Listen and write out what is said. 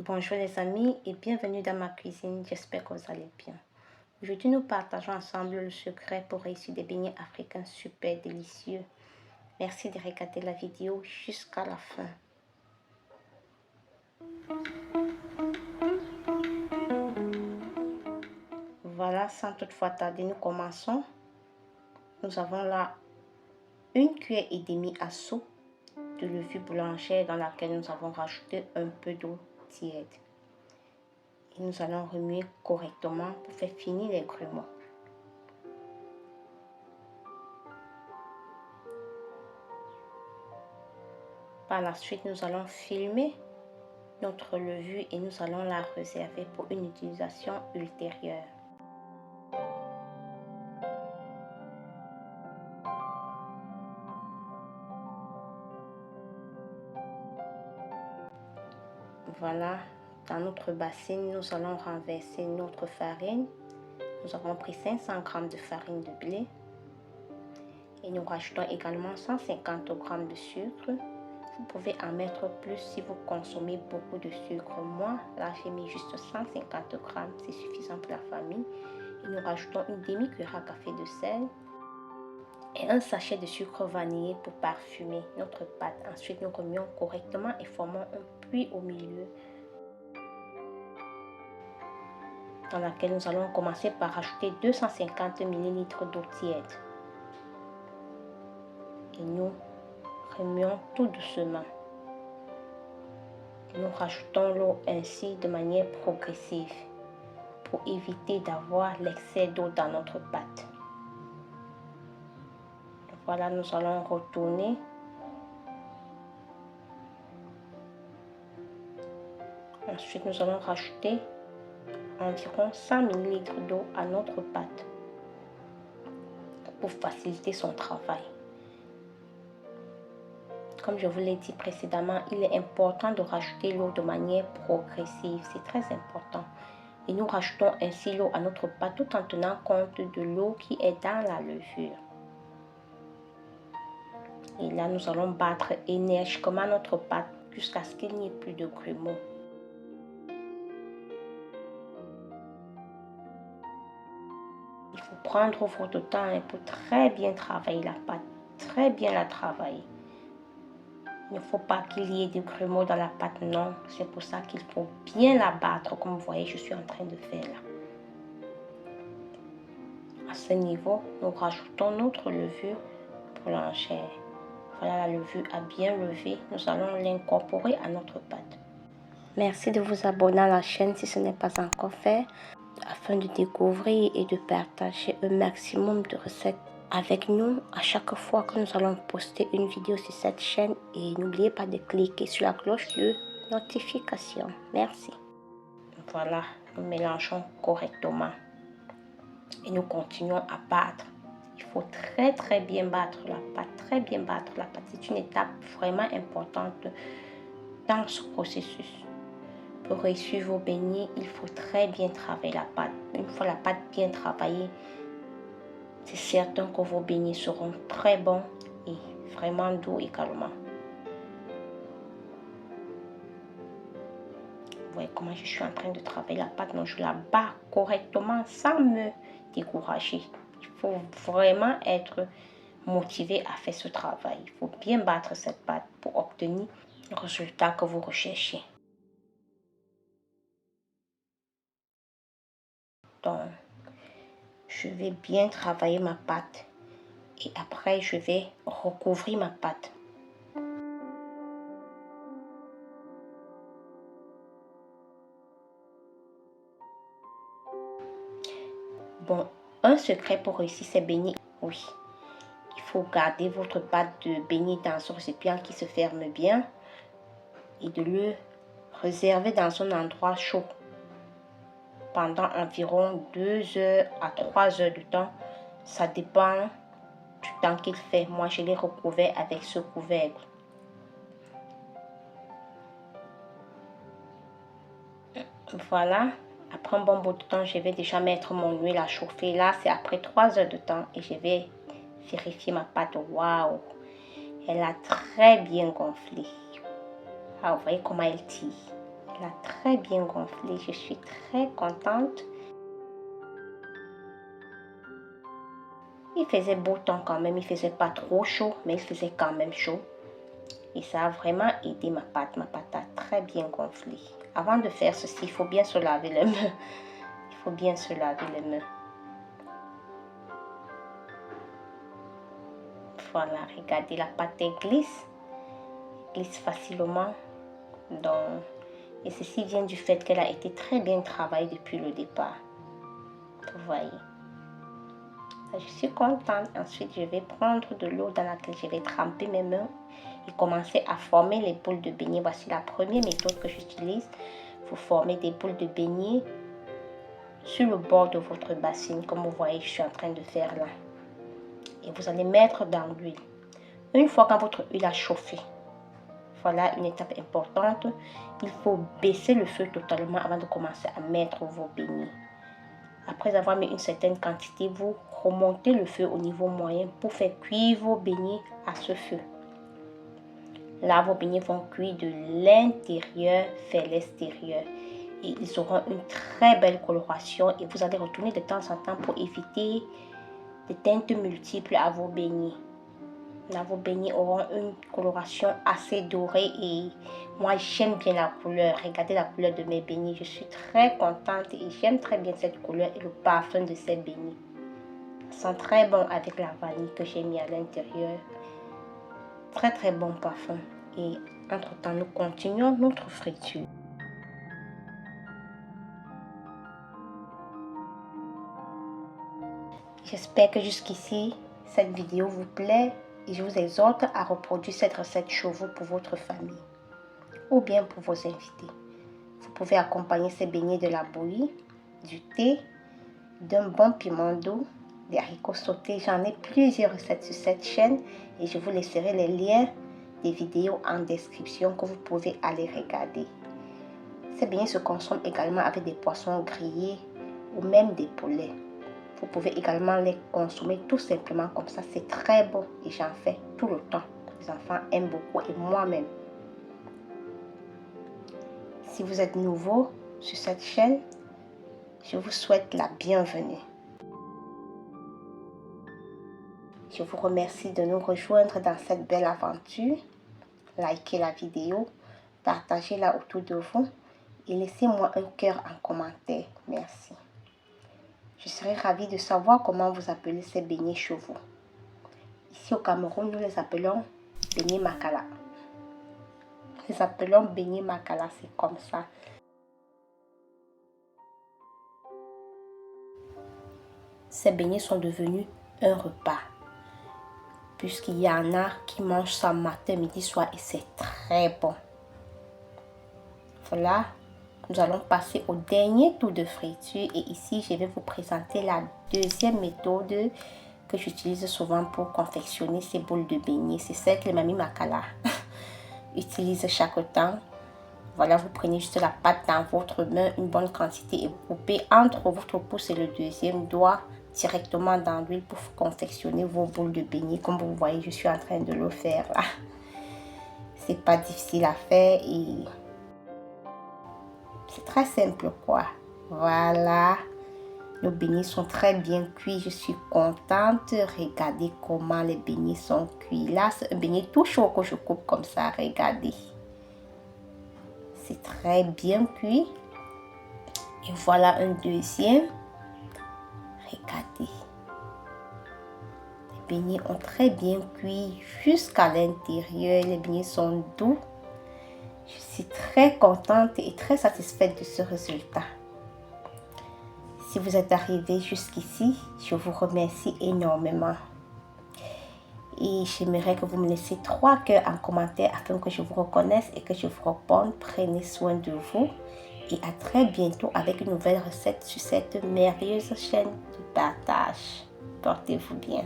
Bonjour les amis et bienvenue dans ma cuisine, j'espère que vous allez bien. Aujourd'hui nous partageons ensemble le secret pour réussir des beignets africains super délicieux. Merci de regarder la vidéo jusqu'à la fin. Voilà, sans toutefois tarder, nous commençons. Nous avons là 1,5 cuillère à soupe de levure boulangère dans laquelle nous avons rajouté un peu d'eau tiède. Et nous allons remuer correctement pour faire finir les grumeaux. Par la suite, nous allons filmer notre levure et nous allons la réserver pour une utilisation ultérieure. Voilà, dans notre bassine, nous allons renverser notre farine. Nous avons pris 500 g de farine de blé et nous rajoutons également 150 g de sucre. Vous pouvez en mettre plus si vous consommez beaucoup de sucre. Moi, là, j'ai mis juste 150 g, c'est suffisant pour la famille. Et nous rajoutons une demi-cuillère à café de sel et un sachet de sucre vanillé pour parfumer notre pâte. Ensuite, nous remuons correctement et formons un puits au milieu dans laquelle nous allons commencer par rajouter 250 ml d'eau tiède. Et nous remuons tout doucement. Nous rajoutons l'eau ainsi de manière progressive pour éviter d'avoir l'excès d'eau dans notre pâte. Voilà, nous allons retourner. Ensuite, nous allons rajouter environ 100 ml d'eau à notre pâte pour faciliter son travail. Comme je vous l'ai dit précédemment, il est important de rajouter l'eau de manière progressive. C'est très important. Et nous rajoutons ainsi l'eau à notre pâte tout en tenant compte de l'eau qui est dans la levure. Et là, nous allons battre énergiquement notre pâte jusqu'à ce qu'il n'y ait plus de grumeaux. Il faut prendre votre temps pour très bien travailler la pâte, très bien la travailler. Il ne faut pas qu'il y ait des grumeaux dans la pâte, non. C'est pour ça qu'il faut bien la battre, comme vous voyez, je suis en train de faire là. À ce niveau, nous rajoutons notre levure boulangère. Voilà, la levure a bien levé. Nous allons l'incorporer à notre pâte. Merci de vous abonner à la chaîne si ce n'est pas encore fait, afin de découvrir et de partager un maximum de recettes avec nous à chaque fois que nous allons poster une vidéo sur cette chaîne. Et n'oubliez pas de cliquer sur la cloche de notification. Merci. Voilà, nous mélangeons correctement et nous continuons à battre. Il faut très bien battre la pâte, très bien battre la pâte. C'est une étape vraiment importante dans ce processus. Pour réussir vos beignets, il faut très bien travailler la pâte. Une fois la pâte bien travaillée, c'est certain que vos beignets seront très bons et vraiment doux également. Vous voyez comment je suis en train de travailler la pâte. Donc je la bats correctement sans me décourager. Il faut vraiment être motivé à faire ce travail. Il faut bien battre cette pâte pour obtenir le résultat que vous recherchez. Donc, je vais bien travailler ma pâte et après je vais recouvrir ma pâte. Bon, un secret pour réussir ces beignets, oui, il faut garder votre pâte de beignets dans un récipient qui se ferme bien et de le réserver dans un endroit chaud pendant environ 2 heures à 3 heures de temps. Ça dépend du temps qu'il fait. Moi, je l'ai recouvert avec ce couvercle. Voilà. Après un bon bout de temps, je vais déjà mettre mon huile à chauffer. Là, c'est après 3 heures de temps et je vais vérifier ma pâte. Waouh! Elle a très bien gonflé. Ah, vous voyez comment elle tire. Il a très bien gonflé. Je suis très contente. Il faisait beau temps quand même. Il faisait pas trop chaud, mais il faisait quand même chaud. Et ça a vraiment aidé ma pâte. Ma pâte a très bien gonflé. Avant de faire ceci, il faut bien se laver les mains. Il faut bien se laver les mains. Voilà, regardez, la pâte glisse facilement. Donc, et ceci vient du fait qu'elle a été très bien travaillée depuis le départ. Vous voyez. Je suis contente. Ensuite, je vais prendre de l'eau dans laquelle je vais tremper mes mains et commencer à former les boules de beignets. Voici la première méthode que j'utilise. Vous formez des boules de beignets sur le bord de votre bassine, comme vous voyez, je suis en train de faire là. Et vous allez mettre dans l'huile. Une fois que votre huile a chauffé, voilà une étape importante. Il faut baisser le feu totalement avant de commencer à mettre vos beignets. Après avoir mis une certaine quantité, vous remontez le feu au niveau moyen pour faire cuire vos beignets à ce feu. Là, vos beignets vont cuire de l'intérieur vers l'extérieur. Et ils auront une très belle coloration. Et vous allez retourner de temps en temps pour éviter des teintes multiples à vos beignets. Là, vos beignets auront une coloration assez dorée et moi, j'aime bien la couleur. Regardez la couleur de mes beignets. Je suis très contente et j'aime très bien cette couleur et le parfum de ces beignets. Ils sont très bons avec la vanille que j'ai mis à l'intérieur. Très, très bon parfum. Et entre-temps, nous continuons notre friture. J'espère que jusqu'ici, cette vidéo vous plaît. Et je vous exhorte à reproduire cette recette chez vous pour votre famille ou bien pour vos invités. Vous pouvez accompagner ces beignets de la bouillie, du thé, d'un bon piment doux, des haricots sautés. J'en ai plusieurs recettes sur cette chaîne et je vous laisserai les liens des vidéos en description que vous pouvez aller regarder. Ces beignets se consomment également avec des poissons grillés ou même des poulets. Vous pouvez également les consommer tout simplement comme ça. C'est très bon et j'en fais tout le temps. Les enfants aiment beaucoup et moi-même. Si vous êtes nouveau sur cette chaîne, je vous souhaite la bienvenue. Je vous remercie de nous rejoindre dans cette belle aventure. Likez la vidéo, partagez-la autour de vous et laissez-moi un cœur en commentaire. Merci. Je serais ravie de savoir comment vous appelez ces beignets chez vous. Ici au Cameroun, nous les appelons beignets makala. Nous les appelons beignets makala, c'est comme ça. Ces beignets sont devenus un repas. Puisqu'il y en a qui mangent ça matin, midi, soir et c'est très bon. Voilà. Nous allons passer au dernier tour de friture et ici je vais vous présenter la deuxième méthode que j'utilise souvent pour confectionner ces boules de beignets. C'est celle que les mamies makala utilisent chaque temps. Voilà, vous prenez juste la pâte dans votre main, une bonne quantité et vous coupez entre votre pouce et le deuxième doigt directement dans l'huile pour confectionner vos boules de beignets. Comme vous voyez, je suis en train de le faire là. C'est pas difficile à faire et c'est très simple quoi. Voilà. Nos beignets sont très bien cuits. Je suis contente. Regardez comment les beignets sont cuits. Là, c'est un beignet tout chaud que je coupe comme ça. Regardez. C'est très bien cuit. Et voilà un deuxième. Regardez. Les beignets ont très bien cuit jusqu'à l'intérieur. Les beignets sont doux. Je suis très contente et très satisfaite de ce résultat. Si vous êtes arrivé jusqu'ici, je vous remercie énormément. Et j'aimerais que vous me laissiez 3 cœurs en commentaire afin que je vous reconnaisse et que je vous réponde. Prenez soin de vous et à très bientôt avec une nouvelle recette sur cette merveilleuse chaîne de partage. Portez-vous bien.